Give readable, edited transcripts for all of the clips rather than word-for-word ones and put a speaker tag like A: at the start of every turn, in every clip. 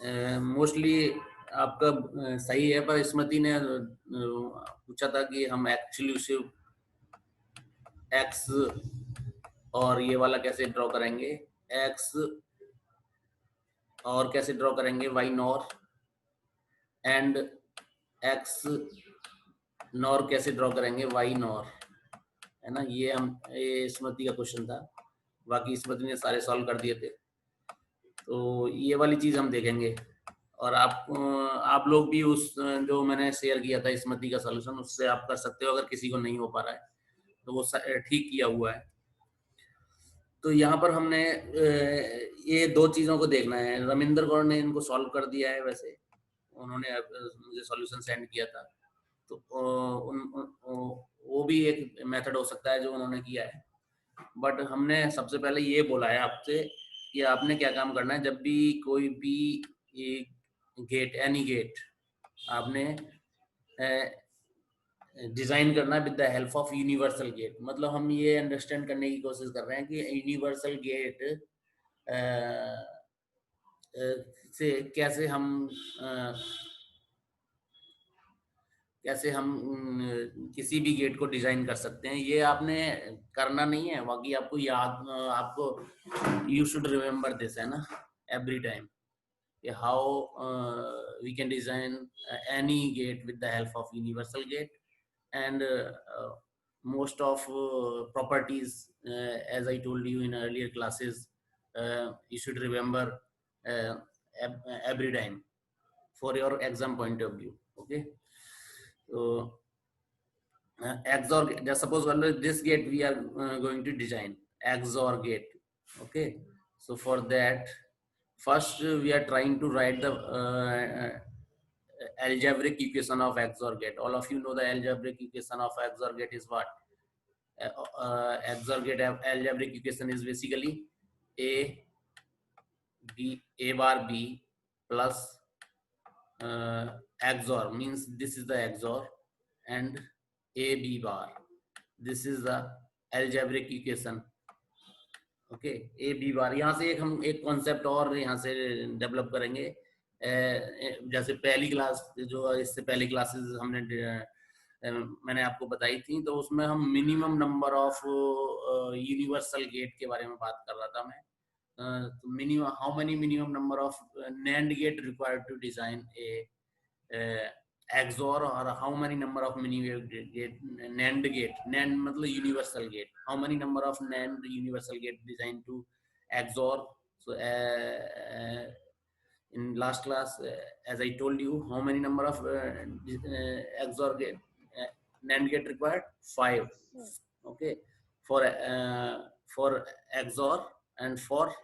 A: Mostly आपका सही है, पर स्मृति ने पूछा था कि हम एक्सक्लूसिव एक्स और ये वाला कैसे ड्रॉ करेंगे, एक्स और कैसे ड्रॉ करेंगे Y NOR, and X NOR कैसे ड्रॉ करेंगे वाई नॉर, है ना। ये स्मृति का क्वेश्चन था, बाकी स्मृति ने सारे सॉल्व कर दिए थे। तो ये वाली चीज हम देखेंगे, और आप लोग भी उस जो मैंने शेयर किया था स्मृति का सॉल्यूशन, उससे आप कर सकते हो अगर किसी को नहीं हो पा रहा है तो वो ठीक किया हुआ है। तो यहाँ पर हमने ये दो चीजों को देखना है। रविंद्र गौड़ ने इनको सॉल्व कर दिया है, वैसे उन्होंने मुझे सॉल्यूशन सेंड किया था, तो वो भी एक मेथड हो सकता है जो उन्होंने किया है। बट हमने सबसे पहले ये बोला है आपसे कि आपने क्या काम करना है, जब भी कोई भी गेट, एनी गेट आपने डिजाइन करना with the help of universal gate. मतलब हम ये अंडरस्टैंड करने की कोशिश कर रहे हैं कि यूनिवर्सल गेट से कैसे हम किसी भी गेट को डिजाइन कर सकते हैं। ये आपने करना नहीं है, बाकी आपको यू शुड रिमेम्बर दिस, है ना, every time, how we can design any gate with the help of universal gate, and most of properties, as I told you in earlier classes, you should remember uh, every time for your exam point of view. Okay, so XOR, just suppose this gate we are going to design XOR gate. Okay, so for that, first we are trying to write the algebraic equation of XOR gate. All of you know the algebraic equation of XOR gate is what? XOR gate algebraic equation is basically A bar B plus XOR, means this is the XOR, and A B bar, this is the algebraic equation. Okay, A B bar. यहाँ से हम एक concept और यहाँ से develop करेंगे। जैसे पहली क्लास, जो इससे पहली क्लासेस मैंने आपको बताई थी, तो उसमें हम minimum number of universal gate के बारे में बात कर रहा था मैं। तो minimum, how many minimum number of NAND gate required to design a XOR, or how many number of NAND gate, NAND मतलब universal gate, how many number of NAND universal gate designed to XOR. So in last class, as I told you, how many number of XOR gate, NAND gate required? 5. Okay, for XOR, and for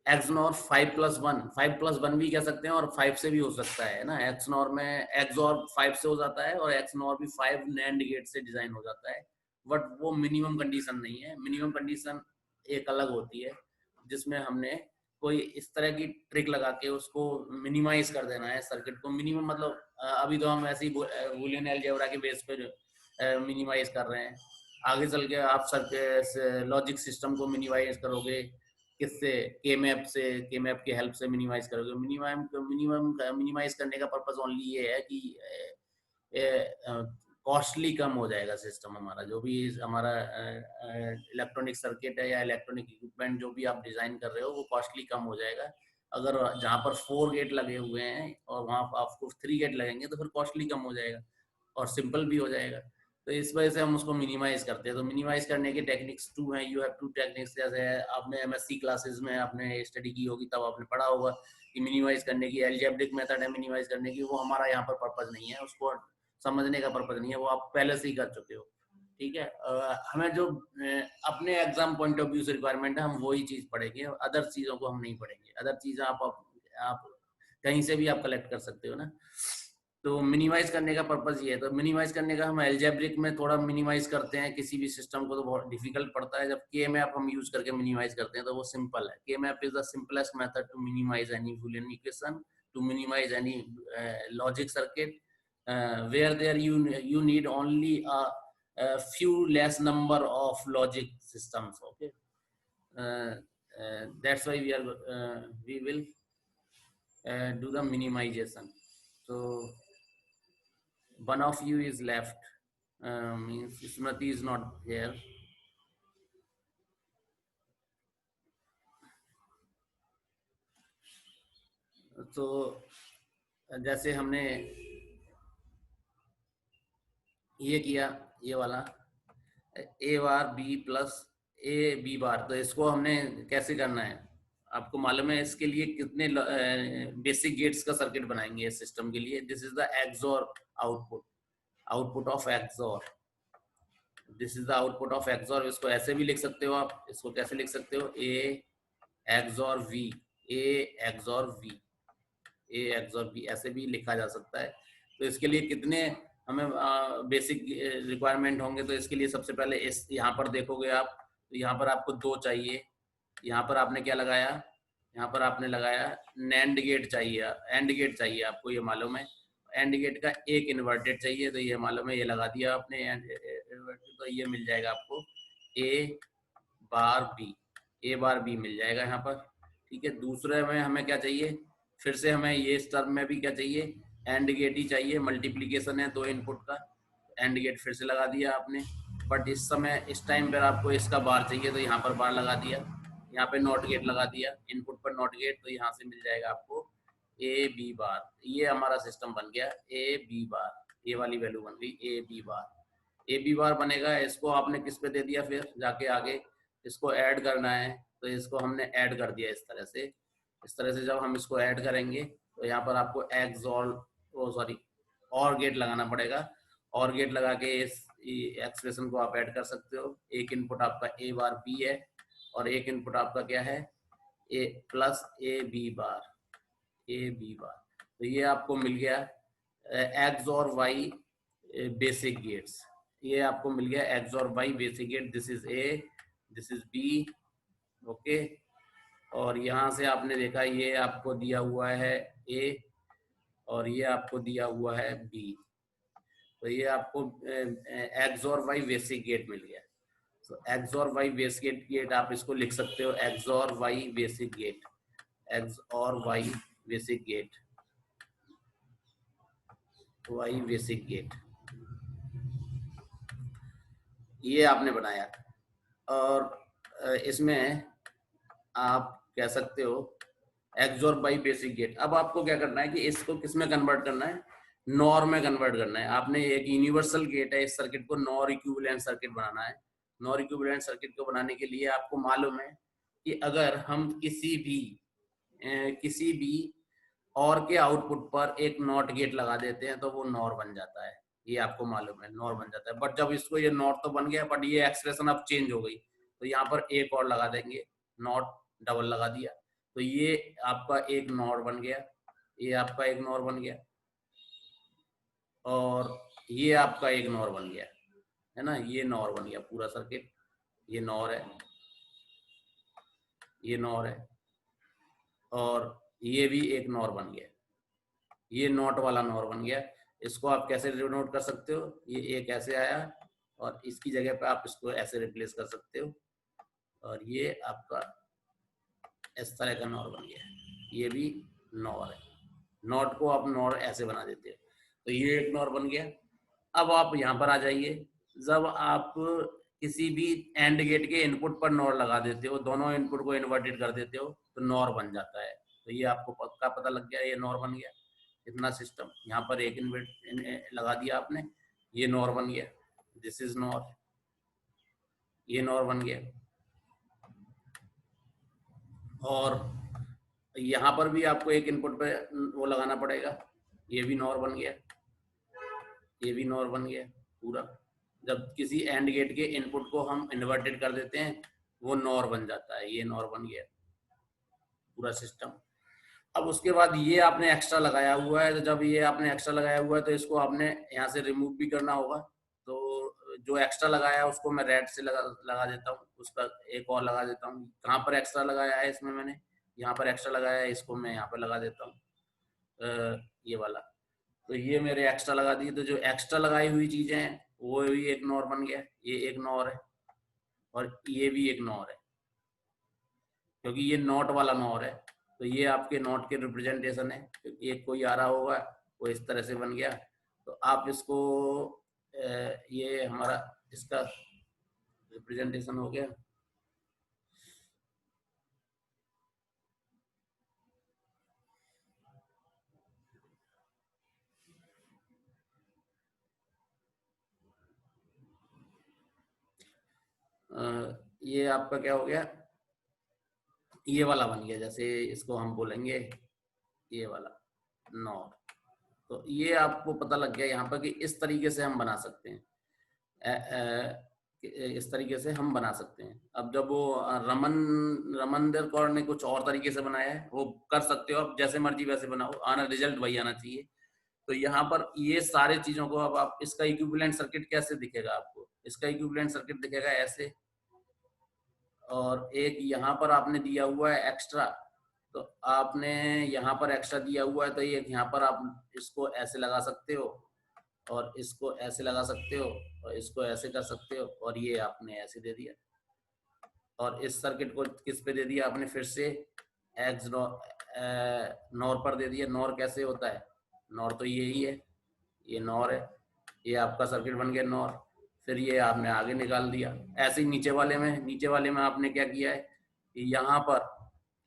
A: XNOR 5+1, 5+1 भी कह सकते हैं, और 5 से भी हो सकता है ना। XNOR में XOR 5 से हो जाता है, और XNOR भी 5 NAND गेट से डिजाइन हो जाता है, बट वो मिनिमम कंडीशन नहीं है। मिनिमम कंडीशन एक अलग होती है, जिसमें हमने कोई इस तरह की ट्रिक लगा के उसको मिनिमाइज कर देना है सर्किट को। मिनिमम मतलब अभी तो हम ऐसे ही बूलियन अलजेब्रा के बेस पे मिनिमाइज कर रहे हैं। आगे चल के आप लॉजिक सिस्टम को मिनिमाइज करोगे किससे? के मैप से, के मैप की हेल्प से मिनिमाइज करोगे। मिनिमाइज करने का पर्पस ओनली ये है कि कॉस्टली कम हो जाएगा सिस्टम हमारा। जो भी हमारा इलेक्ट्रॉनिक सर्किट है या इलेक्ट्रॉनिक इक्विपमेंट जो भी आप डिजाइन कर रहे हो, वो कॉस्टली कम हो जाएगा। अगर जहाँ पर 4 गेट लगे हुए हैं और वहाँ पर आपको 3 गेट लगेंगे, तो फिर कॉस्टली कम हो जाएगा और सिंपल भी हो जाएगा। तो इस वजह से हम उसको मिनिमाइज करते हैं। तो मिनिमाइज करने के टेक्निक्स 2 हैं। You have 2 techniques. जैसे आपने MSc क्लासेस में आपने स्टडी की होगी, तब आपने पढ़ा होगा कि मिनिमाइज करने की अलजेब्रिक मेथड है मिनिमाइज करने की। वो हमारा यहाँ पर पर्पज नहीं है, उसको समझने का पर्पज नहीं है, वो आप पहले से ही कर चुके हो। ठीक है, हमें जो अपने एग्जाम पॉइंट ऑफ व्यू से रिक्वायरमेंट है, हम वही चीज पढ़ेंगे, अदर चीजों को हम नहीं पढ़ेंगे। अदर चीजें आप कहीं से भी आप कलेक्ट कर सकते हो ना। तो मिनिमाइज करने का पर्पज ये है। तो मिनिमाइज करने का हम अलजेब्रिक में थोड़ा मिनिमाइज करते हैं किसी भी सिस्टम को, तो बहुत डिफिकल्ट पड़ता है। जब के मैप हम यूज करके मिनिमाइज करते हैं तो वो सिंपल है। K map is the simplest method to minimize any Boolean equation, to minimize any logic circuit, where there you need only a few less number of logic systems. Okay, that's why we will do the minimization. So one of you is left, means Smriti is not here. तो जैसे हमने ये किया, ये वाला A bar B plus A B bar, तो इसको हमने कैसे करना है आपको मालूम है? इसके लिए कितने बेसिक गेट्स का सर्किट बनाएंगे इस सिस्टम के लिए? This is the XOR output, output of XOR, this is the output of XOR. इसको ऐसे भी लिख सकते हो आप, इसको कैसे लिख सकते हो? A XOR V, A XOR V, A XOR B, ऐसे भी लिखा जा सकता है। तो इसके लिए कितने हमें बेसिक रिक्वायरमेंट होंगे? तो इसके लिए सबसे पहले इस यहाँ पर देखोगे आप, तो यहाँ पर आपको 2 चाहिए। यहाँ पर आपने क्या लगाया? यहाँ पर आपने लगाया नैंड गेट चाहिए, एंड गेट चाहिए, आपको ये मालूम है। एंड गेट का एक इन्वर्टेड चाहिए, तो ये मालूम है, ये लगा दिया आपने इन्वर्टेड, तो ये मिल जाएगा आपको ए बार बी, ए बार बी मिल जाएगा यहाँ पर। ठीक है, दूसरे में हमें क्या चाहिए? फिर से हमें ये इस टर्म में भी क्या चाहिए? एंड गेट ही चाहिए, मल्टीप्लीकेशन है 2 इनपुट का, एंड गेट फिर से लगा दिया आपने। बट इस समय इस टाइम पर आपको इसका बार चाहिए, तो यहाँ पर बार लगा दिया, यहाँ पे नॉट गेट लगा दिया, इनपुट पर नॉट गेट, तो यहाँ से मिल जाएगा आपको ए बी बार। ये हमारा सिस्टम बन गया ए बी बार, ये वाली वैल्यू बन गई ए बी बार। ए बी बार बनेगा, इसको आपने किस पे दे दिया? फिर जाके आगे इसको ऐड करना है, तो इसको हमने ऐड कर दिया इस तरह से। इस तरह से जब हम इसको ऐड करेंगे तो यहाँ पर आपको और गेट लगाना पड़ेगा। और गेट लगा के इस एक्सप्रेशन को आप ऐड कर सकते हो। एक इनपुट आपका ए बार बी है और एक इनपुट आपका क्या है? A plus A B bar, A B bar. तो ये आपको मिल गया एक्स और वाई बेसिक गेट्स, ये आपको मिल गया एक्स और Y basic gate. This is A, this is B, okay. और यहाँ से आपने देखा ये आपको दिया हुआ है ए और ये आपको दिया हुआ है बी, तो ये आपको एक्स और वाई बेसिक गेट मिल गया। तो एक्स और वाई बेसिक गेट आप इसको लिख सकते हो, एक्स और वाई बेसिक गेट, एक्स और Y basic gate, Y basic gate, ये आपने बनाया। और इसमें आप कह सकते हो एक्स और वाई बेसिक गेट। अब आपको क्या करना है कि इसको किस में कन्वर्ट करना है? नॉर में कन्वर्ट करना है। आपने एक यूनिवर्सल गेट है, इस सर्किट को नॉर इक्विवेलेंट सर्किट बनाना है। नॉर इक्विवेलेंट सर्किट को बनाने के लिए आपको मालूम है कि अगर हम किसी भी और के आउटपुट पर एक नॉट गेट लगा देते हैं तो वो नॉर बन जाता है, ये आपको मालूम है, नॉर बन जाता है। बट जब इसको ये नॉट तो बन गया, बट ये एक्सप्रेशन अब चेंज हो गई, तो यहाँ पर एक और लगा देंगे, नॉट डबल लगा दिया, तो ये आपका एक नॉर बन गया, ये आपका एक नॉर बन गया और ये आपका एक नॉर बन गया, है ना? ये नॉर बन गया पूरा सर्किट, ये नॉर है, ये नॉर है और ये भी एक नॉर बन गया, ये नॉट वाला नॉर बन गया। इसको आप कैसे डिनोट कर सकते हो? ये एक ऐसे आया और इसकी जगह पे आप इसको ऐसे रिप्लेस कर सकते हो और ये आपका इस तरह का नॉर बन गया, ये भी नॉर है। नॉट को आप नॉर ऐसे बना देते हो, तो ये एक नॉर बन गया। अब आप यहाँ पर आ जाइए, जब आप किसी भी एंड गेट के इनपुट पर नॉर लगा देते हो, दोनों इनपुट को इन्वर्टेड कर देते हो, तो नॉर बन जाता है। तो ये आपको पक्का पता लग गया, ये नॉर बन गया। इतना सिस्टम यहाँ पर एक इन्वर्ट लगा दिया आपने, ये नॉर बन गया, दिस इज नॉर, ये नॉर बन गया। और यहाँ पर भी आपको एक इनपुट पे वो लगाना पड़ेगा, ये भी नॉर बन गया, ये भी नॉर बन गया पूरा। जब किसी एंड गेट के इनपुट को हम इन्वर्टेड कर देते हैं वो नॉर बन जाता है, ये नॉर बन गया पूरा सिस्टम। अब उसके बाद ये आपने एक्स्ट्रा लगाया हुआ है, तो जब ये आपने एक्स्ट्रा लगाया हुआ है तो इसको आपने यहाँ से रिमूव भी करना होगा। तो जो एक्स्ट्रा लगाया है उसको मैं रेड से लगा देता हूँ, उसका एक और लगा देता हूँ। कहाँ पर एक्स्ट्रा लगाया है इसमें मैंने? यहाँ पर एक्स्ट्रा लगाया है, इसको मैं यहाँ पर लगा देता हूँ, ये वाला। तो ये मेरे एक्स्ट्रा लगा दिए, तो जो एक्स्ट्रा लगाई हुई चीजें हैं वो भी एक नॉर बन गया, ये एक नॉर है और ये भी एक नॉर है, क्योंकि ये नॉट वाला नॉर है। तो ये आपके नॉट के रिप्रेजेंटेशन है। एक कोई आ रहा होगा, वो इस तरह से बन गया। तो आप इसको ये हमारा इसका रिप्रेजेंटेशन हो गया। ये आपका क्या हो गया, ये वाला बन गया। जैसे इसको हम बोलेंगे ये वाला नॉर। तो ये आपको पता लग गया यहाँ पर कि इस तरीके से हम बना सकते हैं। इस तरीके से हम बना सकते हैं। अब जब वो रमनदर कौर ने कुछ और तरीके से बनाया है, वो कर सकते हो आप, जैसे मर्जी वैसे बनाओ, आना रिजल्ट वही आना चाहिए। तो यहाँ पर ये सारे चीजों को अब आप, इसका इक्विवेलेंट सर्किट कैसे दिखेगा आपको, इसका इक्विवेलेंट सर्किट दिखेगा ऐसे। और एक यहाँ पर आपने दिया हुआ है एक्स्ट्रा, तो आपने यहाँ पर एक्स्ट्रा दिया हुआ है, तो ये यहाँ पर आप इसको ऐसे लगा सकते हो, और इसको ऐसे लगा सकते हो, और इसको ऐसे कर सकते हो, और ये आपने ऐसे दे दिया। और इस सर्किट को किस पे दे दिया आपने, फिर से एक्स नॉर पर दे दिया। नॉर कैसे होता है, नॉर तो यही है, ये नॉर है, ये आपका सर्किट बन गया नॉर। फिर ये आपने आगे निकाल दिया। ऐसे ही नीचे वाले में आपने क्या किया है कि यहाँ पर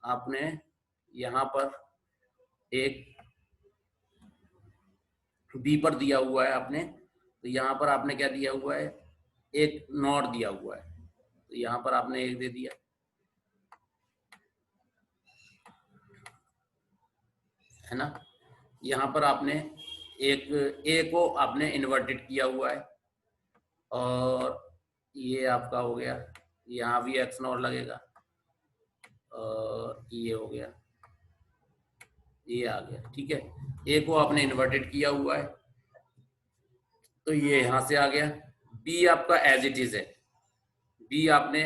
A: आपने यहाँ पर एक बी पर दिया हुआ है आपने, तो यहाँ पर आपने क्या दिया हुआ है, एक नॉर दिया हुआ है, तो यहाँ पर आपने एक दे दिया, है ना। यहाँ पर आपने एक ए को आपने इन्वर्टेड किया हुआ है, और ये आपका हो गया, यहाँ भी एक्स नॉर लगेगा, और ये हो गया, ये आ गया, ठीक है। ए को आपने इन्वर्टेड किया हुआ है, तो ये यहाँ से आ गया। बी आपका एज इट इज है, बी आपने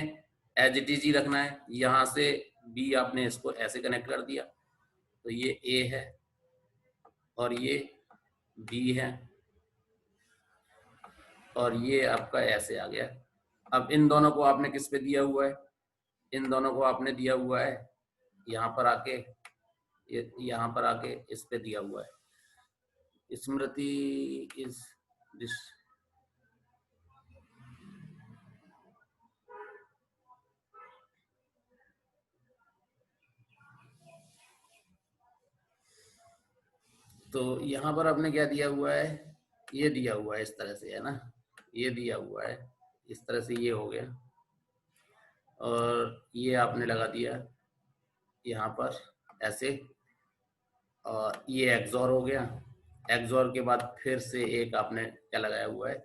A: एज इट इज ही रखना है। यहाँ से बी आपने इसको ऐसे कनेक्ट कर दिया, तो ये ए है और ये बी है, और ये आपका ऐसे आ गया। अब इन दोनों को आपने किस पे दिया हुआ है, इन दोनों को आपने दिया हुआ है यहाँ पर आके, यहाँ पर आके इस पे दिया हुआ है। स्मृति इज दिस, तो यहाँ पर आपने क्या दिया हुआ है, ये दिया हुआ है इस तरह से, है ना, ये दिया हुआ है इस तरह से, ये हो गया। और ये आपने लगा दिया यहाँ पर ऐसे, और ये एक्सॉर हो गया। एक्सॉर के बाद फिर से एक आपने क्या लगाया हुआ है,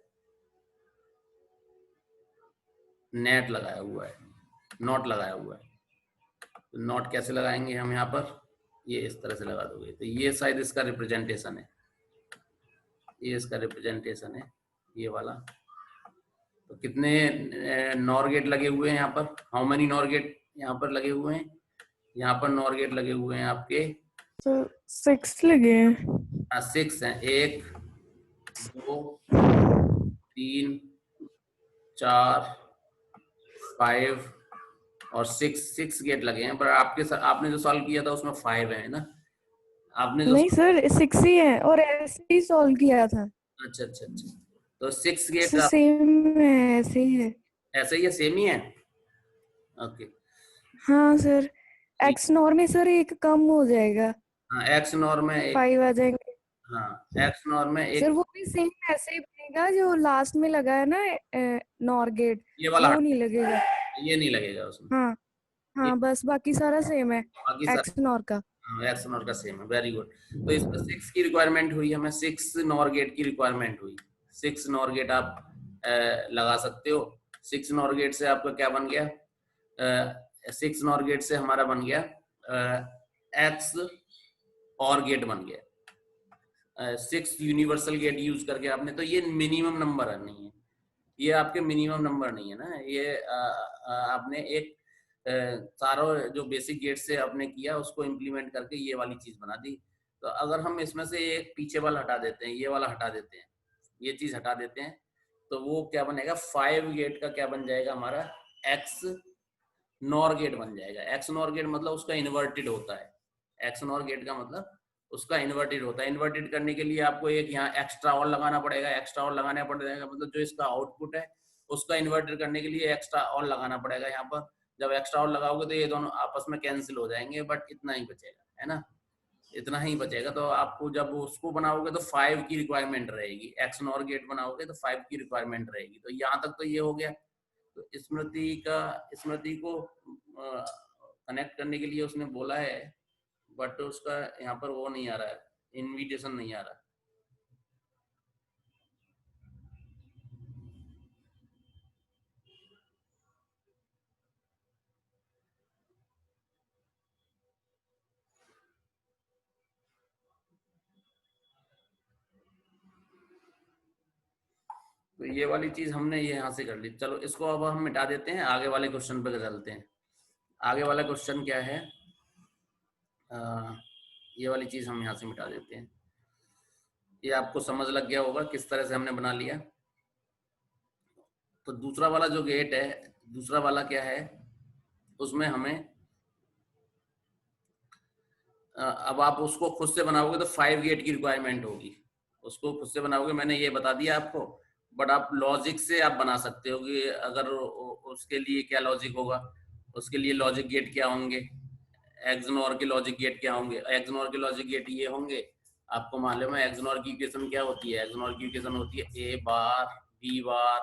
A: नेट लगाया हुआ है, नॉट लगाया हुआ है। तो नॉट कैसे लगाएंगे हम यहाँ पर, ये इस तरह से लगा दोगे, तो ये शायद इसका रिप्रेजेंटेशन है, ये इसका रिप्रेजेंटेशन है, ये वाला। तो कितने नॉर गेट लगे हुए हैं यहाँ पर, हाउ मेनी नॉर गेट यहाँ पर लगे हुए हैं, यहाँ पर नॉर गेट लगे हुए हैं आपके,
B: तो 6 लगे हैं।
A: 6 हैं, 1 2 3 4 5 और 6 गेट लगे हैं। पर आपने जो सॉल्व किया था उसमें 5 है ना, आपने जो
B: नहीं सर 6 ही है, और ऐसे ही सॉल्व किया था।
A: अच्छा अच्छा अच्छा, तो 6 गेट
B: सेम है, ऐसे ही है।
A: ऐसे ही है, सेम ही है, ओके।
B: हाँ सर, एक्स नॉर में सर एक कम हो जाएगा,
A: हाँ एक्स नॉर में एक,
B: 5 आ जाएंगे।
A: हाँ एक्स नॉर में
B: सर
A: एक,
B: वो भी सेम ऐसे ही बनेगा, जो लास्ट में लगा है ना नॉर गेट,
A: ये वाला
B: वो नहीं लगेगा।
A: ये नहीं लगेगा उसमें,
B: हाँ
A: ये
B: हाँ, बस बाकी सारा सेम है
A: बाकी
B: एक्स नॉर का।
A: एक्स नॉर का सेम है, वेरी गुड। तो इसमें 6 की रिक्वायरमेंट हुई, हमें 6 नॉर गेट की रिक्वायरमेंट हुई। 6 नॉर गेट आप लगा सकते हो। 6 नॉर गेट से आपका क्या बन गया, 6 नॉर गेट से हमारा बन गया एक्स और गेट बन गया। 6 यूनिवर्सल गेट यूज करके आपने, तो ये मिनिमम नंबर नहीं है, ये आपके मिनिमम नंबर नहीं है ना, ये आपने एक सारों जो बेसिक गेट से आपने किया उसको इम्प्लीमेंट करके ये वाली चीज बना दी। तो अगर हम इसमें से एक पीछे वाला हटा देते हैं, ये वाला हटा देते हैं, ये चीज हटा देते हैं, तो वो क्या बनेगा, 5 गेट का क्या बन जाएगा हमारा, एक्स नॉर गेट बन जाएगा। एक्स नॉर गेट मतलब उसका इन्वर्टेड होता है, एक्स नॉर गेट का मतलब उसका इन्वर्टेड होता है। इन्वर्टेड करने के लिए आपको एक यहाँ एक्स्ट्रा और लगाना पड़ेगा, एक्स्ट्रा और लगाना पड़ेगा, मतलब जो इसका आउटपुट है उसका इन्वर्टेड करने के लिए एक्स्ट्रा और लगाना पड़ेगा यहाँ पर। जब एक्स्ट्रा और लगाओगे तो ये दोनों आपस में कैंसिल हो जाएंगे, बट इतना ही बचेगा, है ना, इतना ही बचेगा। तो आपको जब उसको बनाओगे तो 5 की रिक्वायरमेंट रहेगी, एक्स नॉर गेट बनाओगे तो 5 की रिक्वायरमेंट रहेगी। तो यहाँ तक तो ये हो गया। तो स्मृति को कनेक्ट करने के लिए उसने बोला है, बट उसका यहाँ पर वो नहीं आ रहा है, इनविटेशन नहीं आ रहा। तो ये वाली चीज हमने ये यहाँ से कर ली। चलो इसको अब हम मिटा देते हैं, आगे वाले क्वेश्चन पे चलते हैं। आगे वाला क्वेश्चन क्या है, ये वाली चीज हम यहाँ से मिटा देते हैं। ये आपको समझ लग गया होगा किस तरह से हमने बना लिया। तो दूसरा वाला जो गेट है, दूसरा वाला क्या है, उसमें हमें अब आप उसको खुद से बनाओगे तो 5 गेट की रिक्वायरमेंट होगी। उसको खुद से बनाओगे, मैंने ये बता दिया आपको, बट आप लॉजिक से आप बना सकते हो कि अगर उसके लिए क्या लॉजिक होगा, उसके लिए लॉजिक गेट क्या होंगे, एक्सनोर के लॉजिक गेट क्या होंगे। एक्सनोर के लॉजिक गेट ये होंगे, आपको मालूम है एक्सनोर की इक्वेशन क्या होती है। एक्सनोर की इक्वेशन होती है A bar B bar,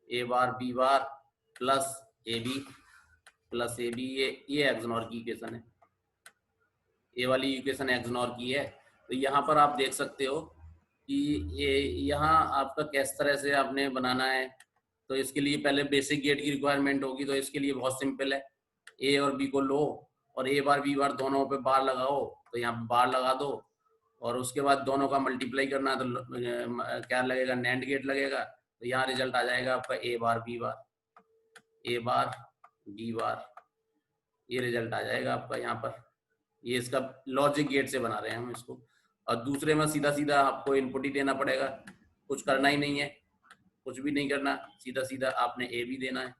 A: A bar B bar plus A B plus A B. ये एक्सनोर की इक्वेशन है, ये वाली इक्वेशन एक्सनोर की है। तो यहाँ पर आप देख सकते हो कि ये यहाँ आपका किस तरह से आपने बनाना है। तो इसके लिए पहले बेसिक गेट की रिक्वायरमेट होगी, तो इसके लिए बहुत सिंपल है, ए और बी को लो और ए बार बी बार दोनों पे बार लगाओ, तो यहाँ बार लगा दो और उसके बाद दोनों का मल्टीप्लाई करना है, तो क्या लगेगा, नैंड गेट लगेगा। तो यहाँ रिजल्ट आ जाएगा आपका ए bar B bar, A bar B bar, ये रिजल्ट आ जाएगा आपका यहाँ पर। ये इसका लॉजिक गेट से बना रहे हैं हम इसको। और दूसरे में सीधा सीधा आपको इनपुट ही देना पड़ेगा, कुछ करना ही नहीं है, कुछ भी नहीं करना, सीधा सीधा आपने ए बी देना है,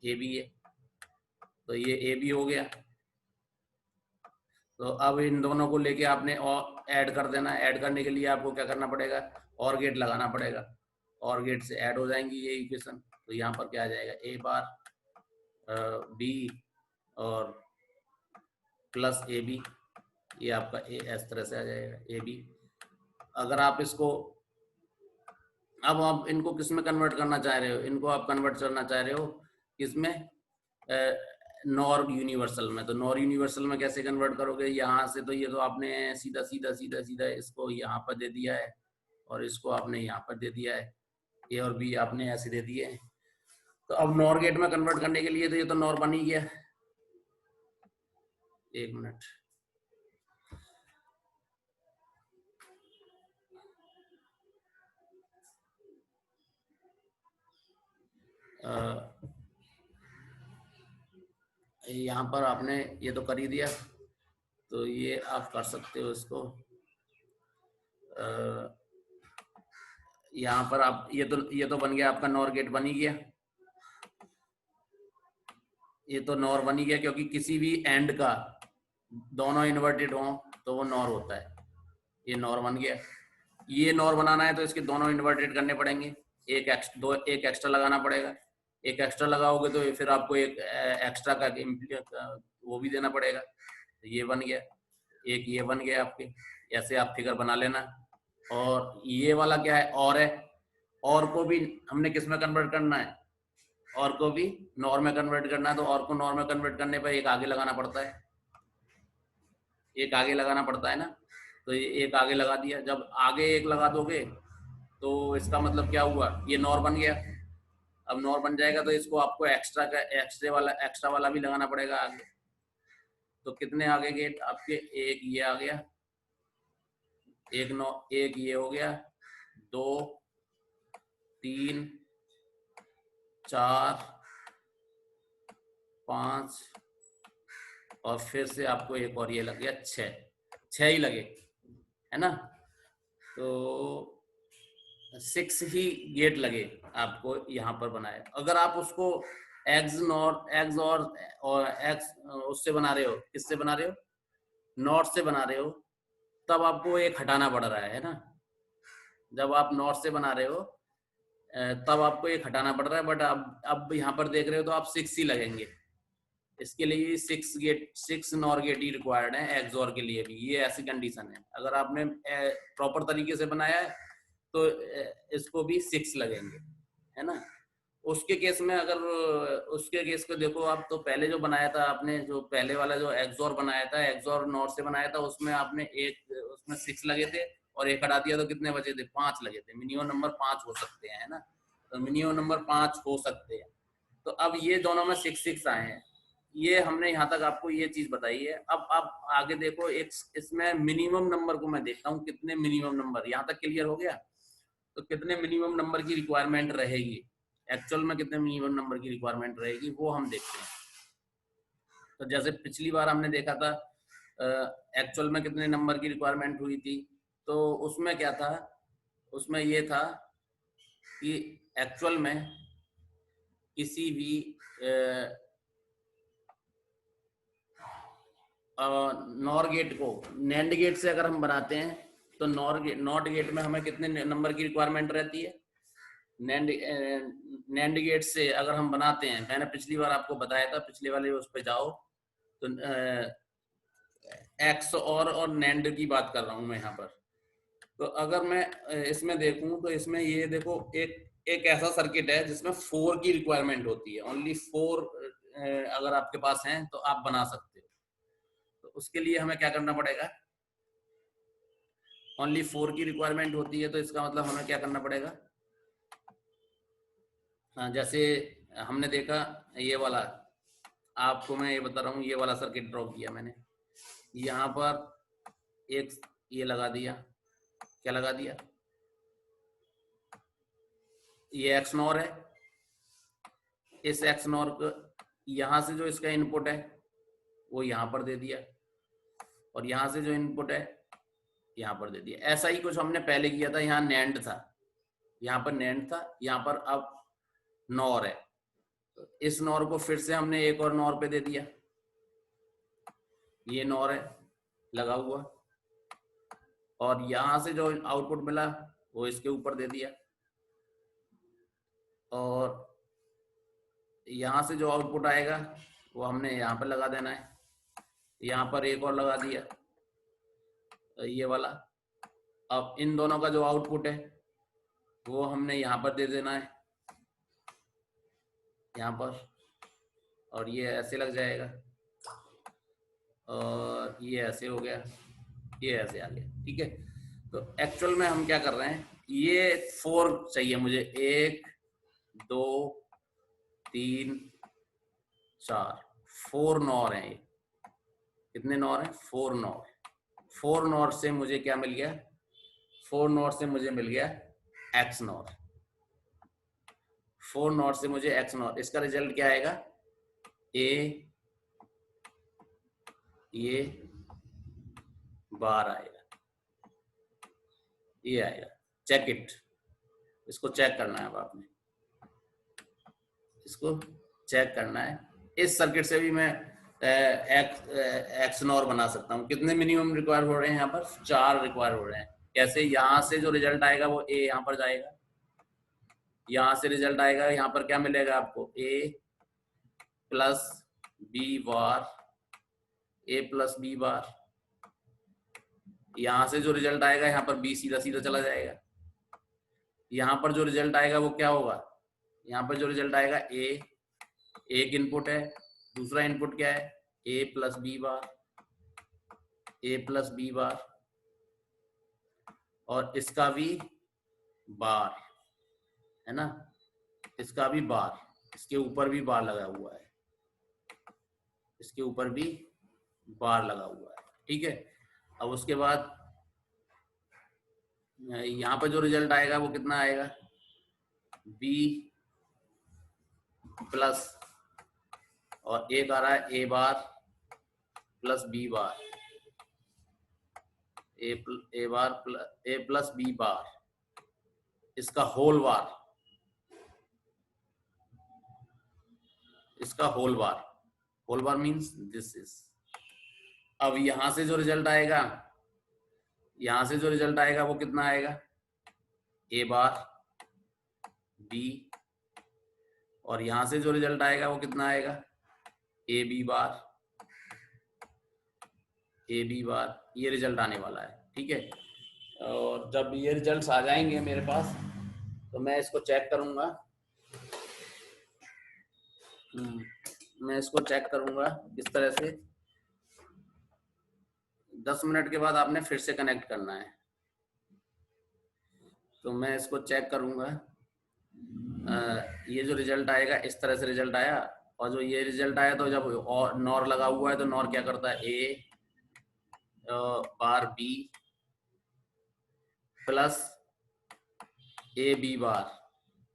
A: ए बी है, तो ये ए बी हो गया। तो अब इन दोनों को लेके आपने और ऐड कर देना है। ऐड करने के लिए आपको क्या करना पड़ेगा, और गेट लगाना पड़ेगा, और गेट से ऐड हो जाएंगी ये इक्वेशन। तो यहाँ पर क्या आ जाएगा, ए बार बी और प्लस ए बी, ये आपका ए इस तरह से आ जाएगा ए बी। अगर आप इसको अब आप इनको किस में कन्वर्ट करना चाह रहे हो, इनको आप कन्वर्ट करना चाह रहे हो किसमें, नॉर यूनिवर्सल में। तो नॉर यूनिवर्सल में कैसे कन्वर्ट करोगे, यहाँ से तो ये तो आपने सीधा सीधा सीधा सीधा इसको यहाँ पर दे दिया है और इसको आपने यहाँ पर दे दिया है, ए और बी आपने ऐसे दे दिए हैं। तो अब नॉर गेट में कन्वर्ट करने के लिए तो ये तो नॉर बन ही गया। एक मिनट, यहाँ पर आपने ये तो कर ही दिया, तो ये आप कर सकते हो इसको। यहाँ पर आप ये तो बन गया आपका नॉर गेट बन ही गया, ये तो नॉर बन ही गया, क्योंकि किसी भी एंड का दोनों इन्वर्टेड हो तो वो नॉर होता है। ये नॉर बन गया। ये नॉर बनाना है तो इसके दोनों इन्वर्टेड करने पड़ेंगे, एक एक्स्ट्रा लगाना पड़ेगा। एक एक्स्ट्रा लगाओगे तो फिर आपको एक एक्स्ट्रा का वो भी देना पड़ेगा। तो ये बन गया, एक ये बन गया आपके, ऐसे आप फिगर बना लेना। और ये वाला क्या है, और है, और को भी हमने किस में कन्वर्ट करना है, और को भी नॉर में कन्वर्ट करना है। तो और को नॉर में कन्वर्ट करने पर एक आगे लगाना पड़ता है, एक आगे लगाना पड़ता है ना। तो ये एक आगे लगा दिया। जब आगे एक लगा दोगे तो इसका मतलब क्या हुआ, ये नॉर बन गया। अब नॉर बन जाएगा तो इसको आपको एक्स्ट्रा वाला भी लगाना पड़ेगा आगे। तो कितने आगे गेट आपके, एक ये आ गया, एक ये हो गया, 2 3 4 5 और फिर से आपको एक और ये लग गया 6 ही लगे, है ना। तो 6 ही गेट लगे आपको यहाँ पर बनाए। अगर आप उसको एक्स और एक्स उससे बना रहे हो, किससे बना रहे हो, नॉट से बना रहे हो तब आपको एक हटाना पड़ रहा है ना। जब आप नॉट से बना रहे हो तब आपको एक हटाना पड़ रहा है, बट अब यहाँ पर देख रहे हो तो आप 6 ही लगेंगे। इसके लिए 6 नॉर गेट ही रिक्वायर्ड है एक्सॉर के लिए भी। ये ऐसी कंडीशन है, अगर आपने प्रॉपर तरीके से बनाया है तो इसको भी 6 लगेंगे, है ना। उसके केस में अगर उसके केस को देखो आप, तो पहले जो बनाया था आपने, जो पहले वाला जो एक्सॉर बनाया था, एक्सॉर नॉर से बनाया था, उसमें आपने उसमें 6 लगे थे और एक हटा दिया तो कितने बचे थे? 5 लगे थे। मिनिमम नंबर 5 हो सकते हैं, है ना। तो मिनिमम नंबर 5 हो सकते हैं। तो अब ये दोनों में 6 आए हैं। ये हमने यहाँ तक आपको ये चीज बताई है। अब आप आगे देखो, एक इसमें मिनिमम नंबर को मैं देखता हूँ, कितने मिनिमम नंबर, यहाँ तक क्लियर हो गया। तो कितने मिनिमम नंबर की रिक्वायरमेंट रहेगी, एक्चुअल में कितने मिनिमम नंबर की रिक्वायरमेंट रहेगी, वो हम देखते हैं। तो जैसे पिछली बार हमने देखा था एक्चुअल में कितने नंबर की रिक्वायरमेंट हुई थी, तो उसमें क्या था, उसमें ये था कि एक्चुअल में किसी भी नॉर गेट को नैंड गेट से अगर हम बनाते हैं तो नॉट गेट में हमें कितने नंबर की रिक्वायरमेंट रहती है। नैंड गेट से अगर हम बनाते हैं, मैंने पिछली बार आपको बताया था, पिछले वाले उस पे जाओ तो एक्स और नैंड की बात कर रहा हूं मैं यहाँ पर। तो अगर मैं इसमें देखूं तो इसमें ये देखो, एक ऐसा सर्किट है जिसमें 4 की रिक्वायरमेंट होती है, ओनली 4 अगर आपके पास हैं तो आप बना सकते हो। तो उसके लिए हमें क्या करना पड़ेगा, ओनली 4 की रिक्वायरमेंट होती है, तो इसका मतलब हमें क्या करना पड़ेगा। जैसे हमने देखा ये वाला, आपको मैं ये बता रहा हूँ, ये वाला सर्किट ड्रॉ किया मैंने, यहाँ पर एक ये लगा दिया, क्या लगा दिया, ये एक्स नॉर है। इस एक्स नॉर को यहाँ से जो इसका इनपुट है वो यहाँ पर दे दिया, और यहाँ से जो इनपुट है यहाँ पर दे दिया। ऐसा ही कुछ हमने पहले किया था, यहाँ नैंड था, यहाँ पर नैंड था, यहाँ पर अब नॉर है। तो इस नॉर को फिर से हमने एक और नॉर पे दे दिया, ये नॉर है लगा हुआ, और यहां से जो आउटपुट मिला वो इसके ऊपर दे दिया, और यहां से जो आउटपुट आएगा वो हमने यहाँ पर लगा देना है। यहाँ पर एक और लगा दिया ये वाला। अब इन दोनों का जो आउटपुट है वो हमने यहाँ पर दे देना है, यहाँ पर, और ये ऐसे लग जाएगा, और ये ऐसे हो गया, ये ऐसे आ गया, ठीक है। तो एक्चुअल में हम क्या कर रहे हैं, ये 4 चाहिए मुझे, 1 2 3 4, 4 नॉर है ये। कितने नॉर हैं? 4 नॉर। 4 नॉर से मुझे क्या मिल गया, 4 नॉर से मुझे मिल गया एक्स नॉर। 4 नॉट से मुझे एक्स नॉट, इसका रिजल्ट क्या आएगा, ए ये बार आएगा, ये आएगा। चेक इट, इसको चेक करना है। अब आपने इसको चेक करना है। इस सर्किट से भी मैं एक्स नॉर बना सकता हूँ। कितने मिनिमम रिक्वायर हो रहे हैं यहाँ पर? 4 रिक्वायर हो रहे हैं। कैसे? यहाँ से जो रिजल्ट आएगा वो ए यहाँ पर जाएगा, यहाँ से रिजल्ट आएगा, यहाँ पर क्या मिलेगा आपको, ए plus B bar, A plus B बार। यहां से जो रिजल्ट आएगा यहाँ पर बी सीधा सीधा चला जाएगा। यहाँ पर जो रिजल्ट आएगा वो क्या होगा, यहाँ पर जो रिजल्ट आएगा ए, एक इनपुट है, दूसरा इनपुट क्या है, A plus B bar, A plus B बार, और इसका भी बार, है ना, इसका भी बार, इसके ऊपर भी बार लगा हुआ है, इसके ऊपर भी बार लगा हुआ है, ठीक है। अब उसके बाद यहाँ पर जो रिजल्ट आएगा वो कितना आएगा, बी प्लस, और एक आ रहा है A bar plus B bar, A bar A plus B bar, इसका होल बार, इसका whole bar. Whole bar means this is. अब यहां से जो रिजल्ट आएगा, यहां से जो रिजल्ट आएगा वो कितना आएगा, ए बार बी, और यहां से जो रिजल्ट आएगा वो कितना आएगा, ए B bar, A B bar, ये रिजल्ट आने वाला है। ठीक है, और जब ये रिजल्ट्स आ जाएंगे मेरे पास तो मैं इसको चेक करूंगा। मैं इसको चेक करूंगा किस तरह से। 10 मिनट के बाद आपने फिर से कनेक्ट करना है, तो मैं इसको चेक करूंगा। ये जो रिजल्ट आएगा इस तरह से रिजल्ट आया, और जो ये रिजल्ट आया तो जब और नॉर लगा हुआ है तो नॉर क्या करता है, A bar B plus A B bar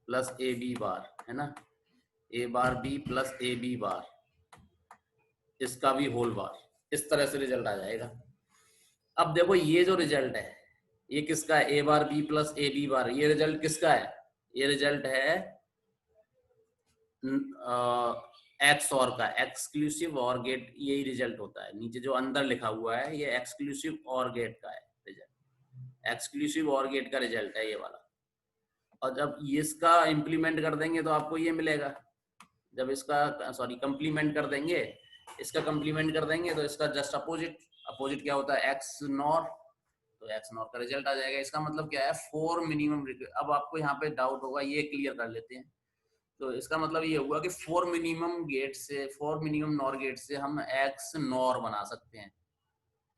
A: plus A B bar, है ना, A bar B plus A B bar, इसका भी होल बार, इस तरह से रिजल्ट आ जाएगा। अब देखो ये जो रिजल्ट है ये किसका है, A bar B plus A B bar, ये रिजल्ट किसका है, ये रिजल्ट है एक्स और का, एक्सक्लूसिव और गेट, यही रिजल्ट होता है। नीचे जो अंदर लिखा हुआ है ये एक्सक्लूसिव और गेट का है रिजल्ट, एक्सक्लूसिव और गेट का रिजल्ट है ये वाला। और जब ये इसका इम्प्लीमेंट कर देंगे तो आपको ये मिलेगा, जब इसका सॉरी कंप्लीमेंट कर देंगे, इसका कंप्लीमेंट कर देंगे तो इसका जस्ट अपोजिट, अपोजिट क्या होता है, एक्स नॉर, तो एक्स नॉर का रिजल्ट आ जाएगा। इसका मतलब क्या है, 4 मिनिमम। अब आपको यहाँ पे डाउट होगा, ये क्लियर कर लेते हैं। तो इसका मतलब ये हुआ कि 4 मिनिमम गेट से, 4 मिनिमम नॉर गेट से हम एक्स नॉर बना सकते हैं।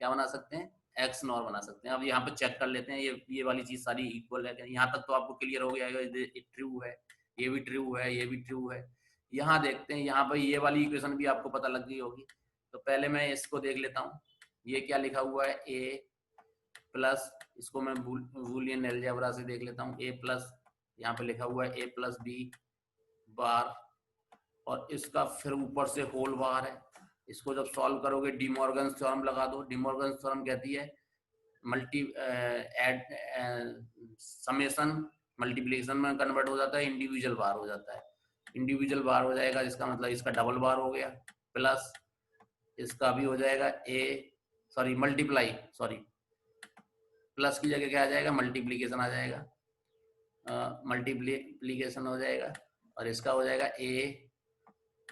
A: क्या बना सकते हैं, एक्स नॉर बना सकते हैं। अब यहाँ पे चेक कर लेते हैं, ये वाली चीज सारी इक्वल है। यहाँ तक तो आपको क्लियर हो गया है, ये ट्रू है, ये भी ट्रू है, ये भी ट्रू है। यहाँ देखते हैं, यहाँ पर ये वाली इक्वेशन भी आपको पता लग गई होगी। तो पहले मैं इसको देख लेता हूँ, ये क्या लिखा हुआ है, ए प्लस, इसको मैं बूलियन अलजेब्रा से देख लेता हूँ, ए प्लस, यहाँ पे लिखा हुआ है ए प्लस बी बार, और इसका फिर ऊपर से होल बार है। इसको जब सॉल्व करोगे डिमॉर्गन थ्योरम लगा दो। डिमॉर्गन थ्योरम कहती है मल्टी एड समेशन मल्टीप्लिकेशन में कन्वर्ट हो जाता है, इंडिविजुअल बार हो जाता है, इंडिविजुअल बार हो जाएगा, जिसका मतलब इसका डबल बार हो गया, प्लस इसका भी हो जाएगा ए सॉरी मल्टीप्लाई, सॉरी प्लस की जगह क्या आ जाएगा, मल्टीप्लीकेशन आ जाएगा, मल्टीप्लीकेशन हो जाएगा, और इसका हो जाएगा ए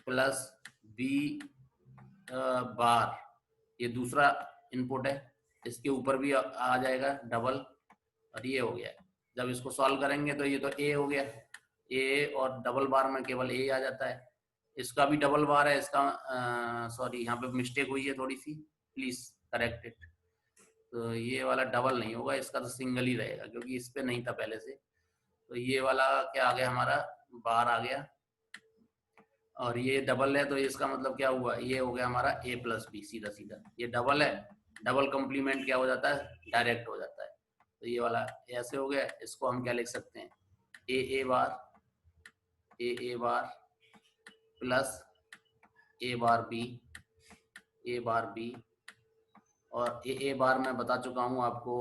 A: प्लस बी बार, ये दूसरा इनपुट है, इसके ऊपर भी आ जाएगा डबल, और ये हो गया। जब इसको सॉल्व करेंगे तो ये तो ए हो गया, ए और डबल बार में केवल ए आ जाता है। इसका भी डबल बार है, इसका सॉरी यहाँ पे मिस्टेक हुई है थोड़ी सी, प्लीज करेक्ट इट। तो ये वाला डबल नहीं होगा, इसका तो सिंगल ही रहेगा, क्योंकि इस पे नहीं था पहले से। तो ये वाला क्या आ गया, हमारा बार आ गया, और ये डबल है, तो इसका मतलब क्या हुआ, ये हो गया हमारा ए प्लस बी, सीधा सीधा। ये डबल है, डबल कम्प्लीमेंट क्या हो जाता है, डायरेक्ट हो जाता है। तो ये वाला ऐसे हो गया। इसको हम क्या लिख सकते हैं, ए bar, A bar plus A bar B, A bar B, और ए बार मैं बता चुका हूँ आपको,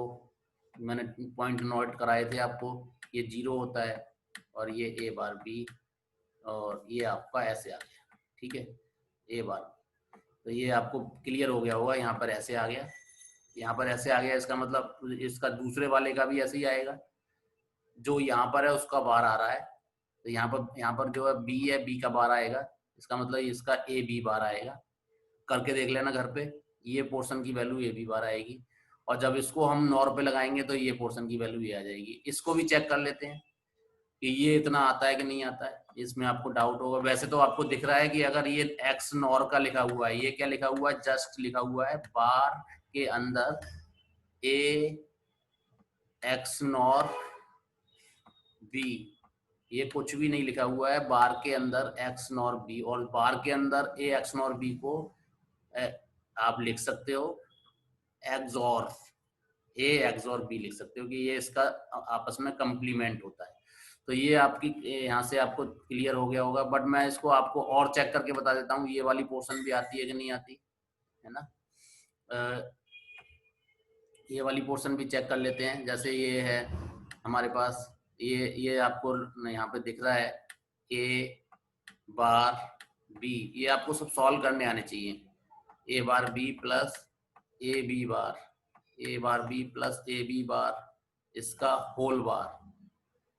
A: मैंने पॉइंट नोट कराए थे आपको, ये 0 होता है, और ये ए बार बी, और ये आपका ऐसे आ गया। ठीक है, ए बार, तो ये आपको क्लियर हो गया होगा, यहाँ पर ऐसे आ गया, यहाँ पर ऐसे आ गया, इसका मतलब इसका दूसरे वाले का भी ऐसे ही आएगा, जो यहाँ पर है उसका बार आ रहा है, तो यहाँ पर जो है बी है, बी का बार आएगा, इसका मतलब इसका ए बी बार आएगा। करके देख लेना घर पे, ये पोर्शन की वैल्यू ए बी बार आएगी, और जब इसको हम नॉर पे लगाएंगे तो ये पोर्शन की वैल्यू ये आ जाएगी। इसको भी चेक कर लेते हैं कि ये इतना आता है कि नहीं आता है, इसमें आपको डाउट होगा। वैसे तो आपको दिख रहा है कि अगर ये एक्स नॉर का लिखा हुआ है, ये क्या लिखा हुआ है, जस्ट लिखा हुआ है बार के अंदर ए एक्स नॉर बी, ये कुछ भी नहीं लिखा हुआ है, बार के अंदर एक्स नॉर बी, और बार के अंदर ए एक्स नॉर बी को आप लिख सकते हो एक्सॉर, ए एक्सॉर बी लिख सकते हो, कि ये इसका आपस में कंप्लीमेंट होता है। तो ये आपकी यहाँ से आपको क्लियर हो गया होगा, बट मैं इसको आपको और चेक करके बता देता हूँ, ये वाली पोर्शन भी आती है कि नहीं आती है ना। ये वाली पोर्शन भी चेक कर लेते हैं। जैसे ये है हमारे पास, ये आपको यहाँ पे दिख रहा है ए बार बी, ये आपको सब सॉल्व करने आने चाहिए। A bar B plus A B bar, A bar B plus A B bar, इसका होल बार,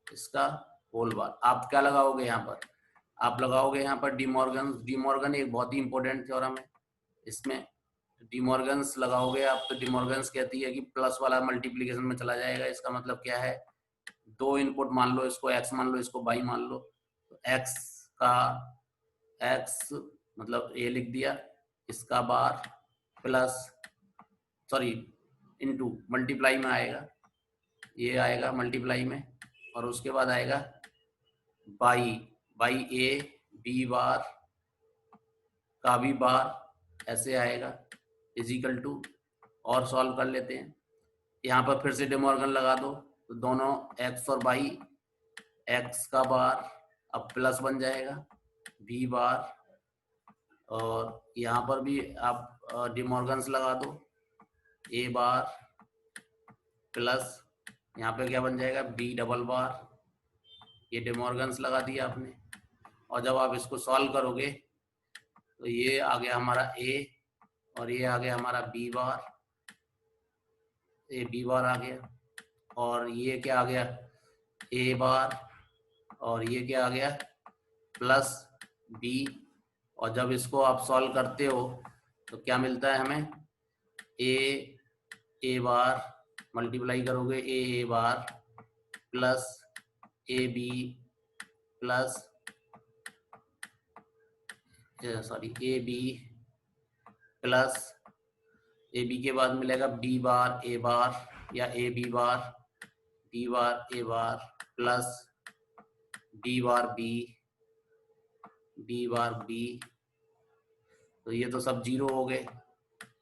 A: इसका होल बार। आप क्या लगाओगे यहाँ पर? आप लगाओगे यहाँ पर डिमॉर्गन एक बहुत ही इंपॉर्टेंट थ्योरम है इसमें। डिमॉर्गन्स लगाओगे आप तो डिमॉर्गन्स कहती है कि प्लस वाला मल्टीप्लीकेशन में चला जाएगा। इसका मतलब क्या है, दो इनपुट मान लो, इसको x मान लो, इसको y मान लो, तो x का x मतलब a लिख दिया, इसका बार प्लस सॉरी इनटू मल्टीप्लाई में आएगा, ये आएगा मल्टीप्लाई में, और उसके बाद आएगा बाई ए बी बार का भी बार ऐसे आएगा इजिकल टू, और सॉल्व कर लेते हैं। यहाँ पर फिर से डिमॉर्गन लगा दो तो दोनों x और y, x का बार अब प्लस बन जाएगा b बार, और यहाँ पर भी आप डिमॉर्गन्स लगा दो, a बार प्लस यहाँ पे क्या बन जाएगा b डबल बार, ये डिमॉर्गन्स लगा दिया आपने। और जब आप इसको सॉल्व करोगे तो ये आ गया हमारा a और ये आ गया हमारा b बार, ये b बार आ गया, और ये क्या आ गया a बार, और ये क्या आ गया प्लस b। और जब इसको आप सॉल्व करते हो तो क्या मिलता है हमें, a बार मल्टीप्लाई करोगे a bar plus A B plus sorry A B plus A B के बाद मिलेगा बी बार ए बार या A B bar A bar plus B bar B. तो ये तो सब जीरो हो गए,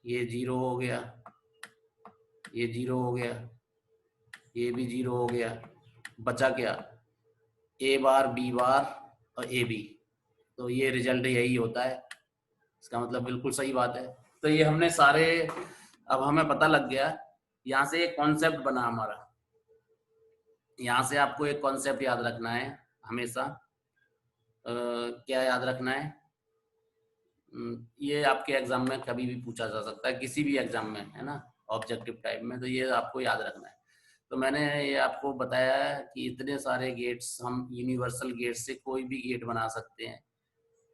A: ये जीरो हो गया, ये जीरो हो गया, ये भी जीरो हो गया, बचा क्या ए बार बी बार और ए बी। तो ये रिजल्ट यही होता है, इसका मतलब बिल्कुल सही बात है। तो ये हमने सारे, अब हमें पता लग गया, यहाँ से एक कॉन्सेप्ट बना हमारा। यहाँ से आपको एक कॉन्सेप्ट याद रखना है हमेशा। क्या याद रखना है, ये आपके एग्जाम में कभी भी पूछा जा सकता है, किसी भी एग्जाम में, है ना, ऑब्जेक्टिव टाइप में, तो ये आपको याद रखना है। तो मैंने ये आपको बताया कि इतने सारे गेट्स, हम यूनिवर्सल गेट से कोई भी गेट बना सकते हैं।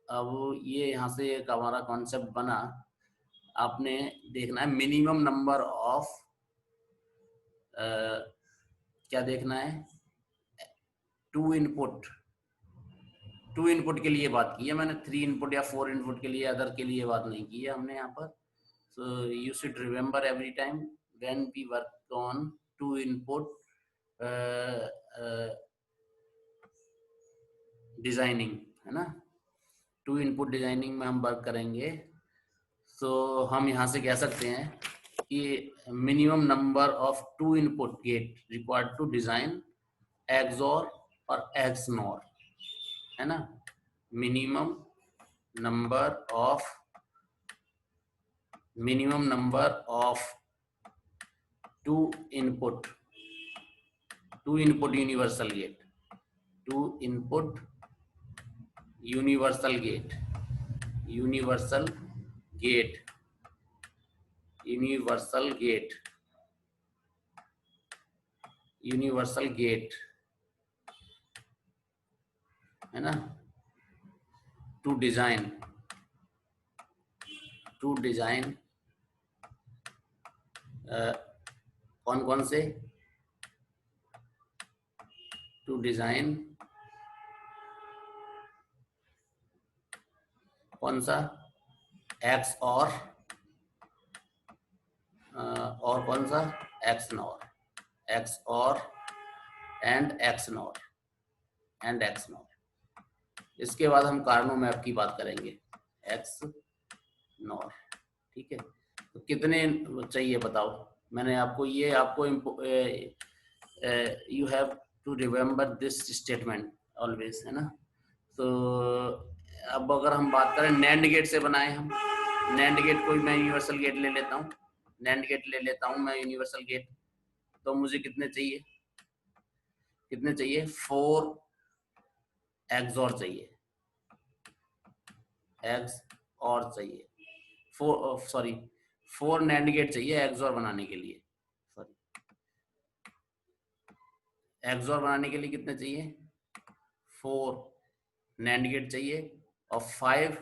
A: अब ये यहाँ से एक हमारा कॉन्सेप्ट बना, आपने देखना है मिनिमम नंबर ऑफ क्या देखना है, टू इनपुट के लिए बात की है मैंने, 3 इनपुट या 4 इनपुट के लिए, अदर के लिए बात नहीं की है हमने यहाँ पर। So you should remember every time when we work on 2 input designing, है ना, 2 इनपुट डिजाइनिंग में हम वर्क करेंगे। सो हम यहाँ से कह सकते हैं कि minimum number of 2 input gate required to design XOR और एक्सनोर, है ना, minimum number of 2 input universal gate, 2 input universal gate है ना, टू डिजाइन कौन से, टू डिजाइन कौन सा, एक्स और कौन सा, एक्स और एंड एक्स नॉर। इसके बाद हम कार्नो मैप की बात करेंगे, एक्स नॉर, ठीक है। तो कितने चाहिए बताओ, मैंने आपको ये you have to remember this statement always, है ना। तो अब अगर हम बात करें नैंड गेट से बनाए, हम नैंड गेट कोई मैं यूनिवर्सल गेट ले लेता हूँ, मैं यूनिवर्सल गेट। तो मुझे कितने चाहिए 4 एक्स और चाहिए, 4 4 नैंड गेट चाहिए एक्सॉर बनाने के लिए, सॉरी एक्सॉर बनाने के लिए कितने चाहिए, 4 नैंड गेट चाहिए और 5